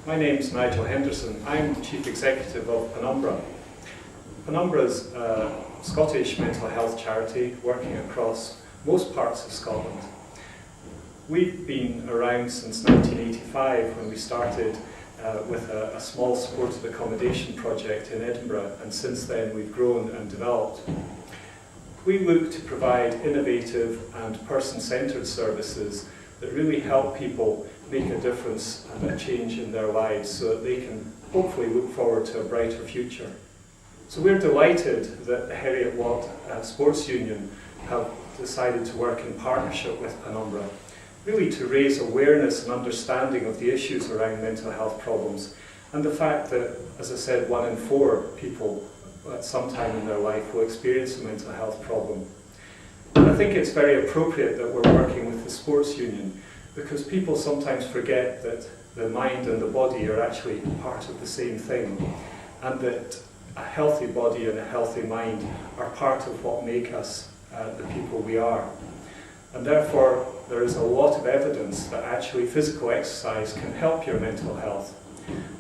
My name's Nigel Henderson. I'm Chief Executive of Penumbra. Penumbra is a Scottish mental health charity working across most parts of Scotland. We've been around since 1985 when we started with a small supported accommodation project in Edinburgh, and since then we've grown and developed. We look to provide innovative and person-centred services that really help people make a difference and a change in their lives so that they can hopefully look forward to a brighter future. So we're delighted that the Heriot-Watt Sports Union have decided to work in partnership with Penumbra, really to raise awareness and understanding of the issues around mental health problems and the fact that, as I said, 1 in 4 people at some time in their life will experience a mental health problem. And I think it's very appropriate that we're working with the sports union because people sometimes forget that the mind and the body are actually part of the same thing, and that a healthy body and a healthy mind are part of what make us the people we are. And therefore, there is a lot of evidence that actually physical exercise can help your mental health.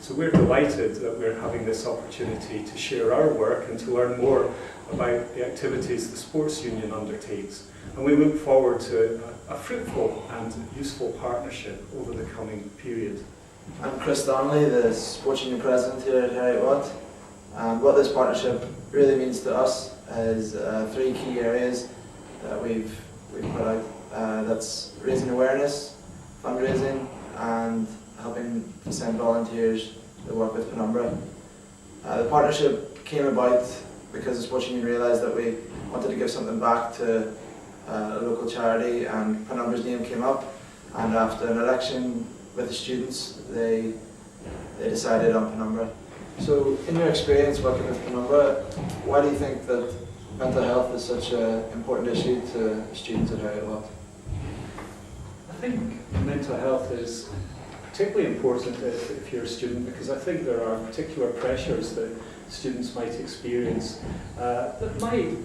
So we're delighted that we're having this opportunity to share our work and to learn more about the activities the sports union undertakes. And we look forward to a fruitful and useful partnership over the coming period. I'm Chris Donnelly, the sports union president here at Heriot-Watt. And what this partnership really means to us is 3 key areas that we've put out. That's raising awareness, fundraising, and helping to send volunteers to work with Penumbra. The partnership came about because the sports union realised that we wanted to give something back to a local charity, and Penumbra's name came up, and after an election with the students they decided on Penumbra. So in your experience working with Penumbra, why do you think that mental health is such an important issue to students at Heriot-Watt? I think mental health is particularly important if you're a student, because I think there are particular pressures that students might experience that might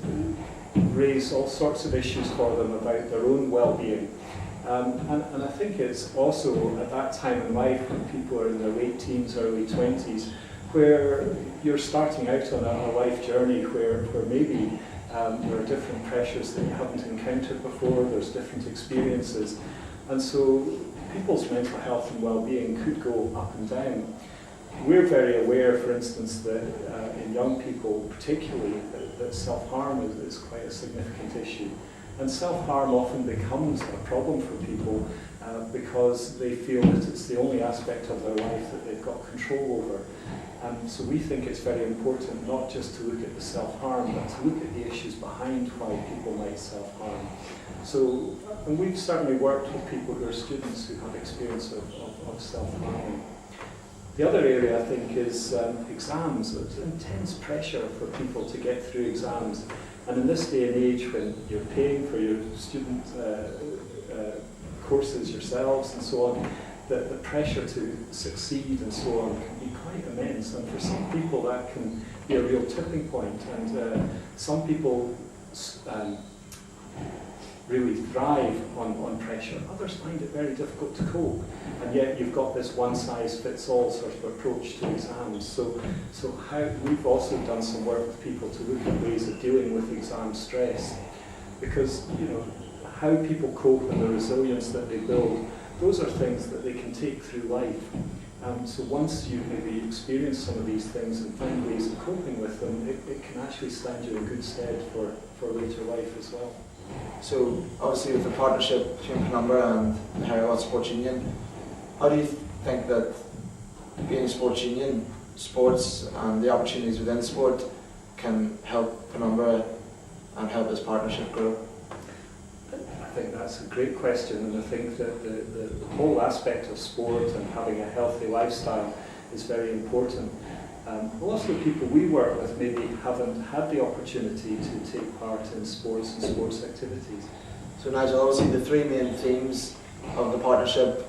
raise all sorts of issues for them about their own well-being. And I think it's also at that time in life when people are in their late teens, early 20s, where you're starting out on a life journey where maybe there are different pressures that you haven't encountered before, there's different experiences. And so people's mental health and well-being could go up and down. We're very aware, for instance, that in young people particularly, that self-harm is quite a significant issue. And self-harm often becomes a problem for people because they feel that it's the only aspect of their life that they've got control over. So we think it's very important not just to look at the self-harm, but to look at the issues behind why people might self-harm. So, and we've certainly worked with people who are students who have experience of self-harming. The other area, I think, is exams. There's intense pressure for people to get through exams. And in this day and age, when you're paying for your student courses yourselves and so on, the pressure to succeed and so on can be quite immense. And for some people, that can be a real tipping point. And some people really thrive on pressure. Others find it very difficult to cope, and yet you've got this one-size-fits-all sort of approach to exams. So we've also done some work with people to look at ways of dealing with exam stress, because how people cope and the resilience that they build, those are things that they can take through life. So once you maybe experience some of these things and find ways of coping with them, it can actually stand you in good stead for later life as well. So obviously with the partnership between Penumbra and the Heriot-Watt Sports Union, how do you think that being a sports union, sports and the opportunities within sport can help Penumbra and help this partnership grow? I think that's a great question, and I think that the whole aspect of sport and having a healthy lifestyle is very important. A lot of the people we work with maybe haven't had the opportunity to take part in sports and sports activities. So Nigel, obviously the 3 main themes of the partnership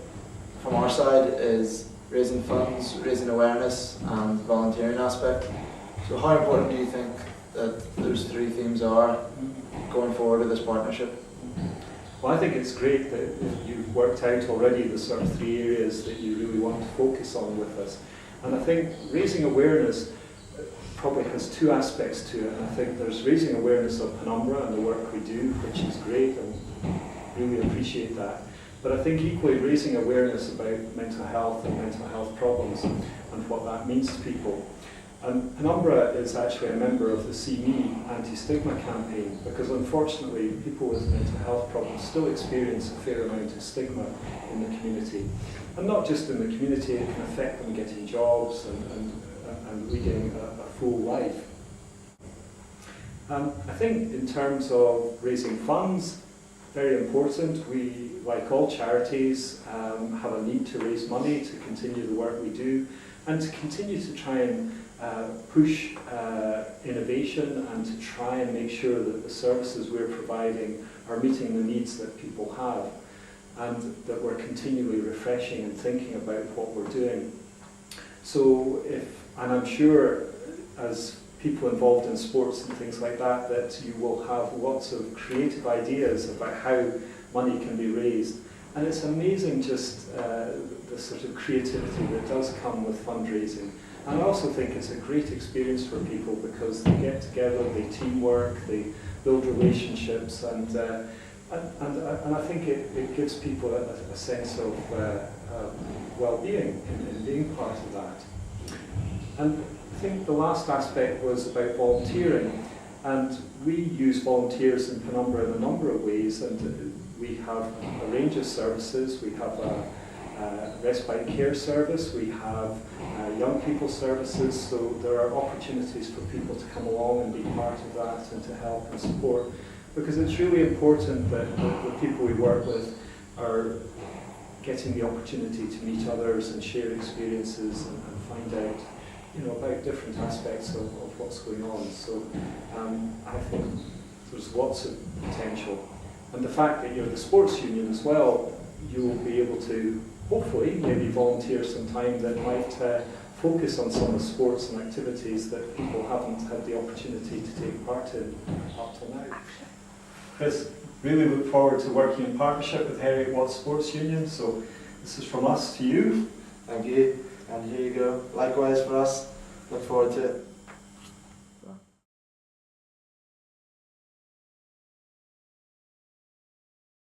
from our side is raising funds, raising awareness and the volunteering aspect. So how important do you think that those 3 themes are going forward with this partnership? Well, I think it's great that you've worked out already the sort of 3 areas that you really want to focus on with us. And I think raising awareness probably has 2 aspects to it. And I think there's raising awareness of Penumbra and the work we do, which is great, and really appreciate that. But I think equally raising awareness about mental health and mental health problems and what that means to people. And Penumbra is actually a member of the See Me anti-stigma campaign, because unfortunately people with mental health problems still experience a fair amount of stigma in the community. And not just in the community, it can affect them getting jobs and leading a full life. I think in terms of raising funds, very important. We, like all charities, have a need to raise money to continue the work we do and to continue to try and push innovation and to try and make sure that the services we're providing are meeting the needs that people have, and that we're continually refreshing and thinking about what we're doing. So and I'm sure as people involved in sports and things like that, that you will have lots of creative ideas about how money can be raised. And it's amazing just the sort of creativity that does come with fundraising. And I also think it's a great experience for people because they get together, they teamwork, they build relationships, and I think it gives people a sense of well-being in being part of that. And I think the last aspect was about volunteering, and we use volunteers in Penumbra in a number of ways, and we have a range of services. We have a respite care service, we have young people services, so there are opportunities for people to come along and be part of that and to help and support, because it's really important that the people we work with are getting the opportunity to meet others and share experiences and find out, you know, about different aspects of what's going on. So I think there's lots of potential. And the fact that you're the sports union as well, you'll be able to hopefully maybe volunteer some time that might focus on some of the sports and activities that people haven't had the opportunity to take part in up till now. Chris, really look forward to working in partnership with Heriot-Watt Sports Union, so this is from us to you. Thank you, and here you go. Likewise for us, look forward to it.